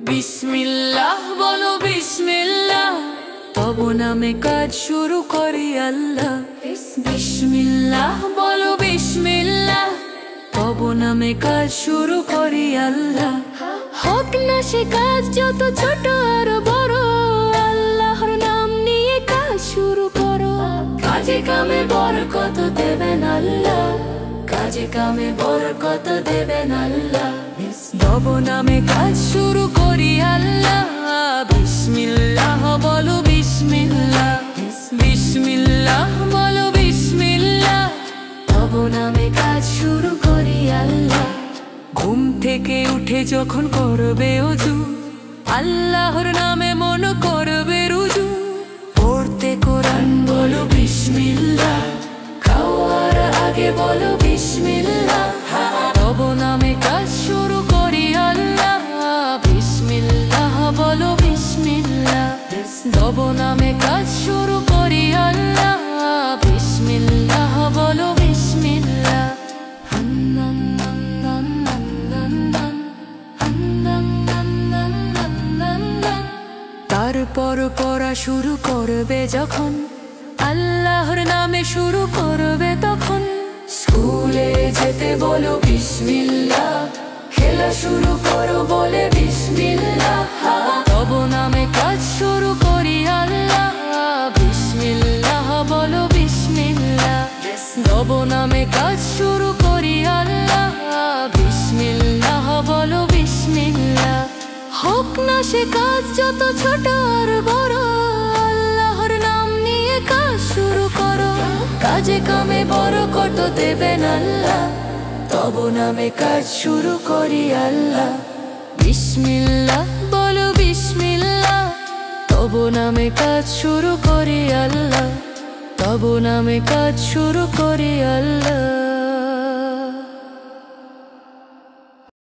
বিসমিল্লাহ বলো বিসমিল্লাহ, তব নামে কাজ শুরু করি আল্লাহ। বিসমিল্লাহ বলো বিসমিল্লাহ, তব নামে কাজ শুরু করি আল্লাহ। হোক না সে কাজ যত ছোট আর বড়, আল্লাহর নাম নিয়ে কাজ শুরু করো। কাজে কামে বরকত দেবেন আল্লাহ, কাজে কামে বরকত দেবেন আল্লাহ। তব নামে কাজ শুরু করি আল্লাহ। বিসমিল্লাহ বলো বিসমিল্লাহ, বিসমিল্লাহ বলো বিসমিল্লাহ, তব নামে কাজ শুরু করি আল্লাহ। ঘুম থেকে উঠে যখন করবে ওযু, আল্লাহর নামে মন করবে রুজু। পড়তে কোরআন বলো বিসমিল্লাহ, খাওয়ার আগে বলো বিসমিল্লাহ, তব নামে কাজ শুরু করি আল্লাহ। বিসমিল্লাহ বলো বিসমিল্লাহ, তব নামে কাজ শুরু করি আল্লাহ। বিসমিল্লাহ বলো বিসমিল্লাহ। তারপর পড়া শুরু করবে যখন, আল্লাহর নামে শুরু করবে তখন। স্কুলে যেতে বলো বিসমিল্লাহ, খেলা শুরু করো বলে বিসমিল্লাহ, তব নামে কাজ শুরু করি আল্লাহ। বিসমিল্লাহ বলো বিসমিল্লাহ, তব নামে কাজ শুরু করি আল্লাহ। বিসমিল্লাহ বলো বিসমিল্লাহ। হোক না সে কাজ যত ছোট আর বড়, আল্লাহর নাম নিয়ে কাজ শুরু করো। কাজে কামে বরকত দেবেন আল্লাহ, তব নামে কাজ শুরু করি আল্লাহ। বিসমিল্লাহ বলো বিসমিল্লাহ, তব নামে কাজ শুরু করি আল্লাহ, তব নামে কাজ শুরু করি আল্লাহ।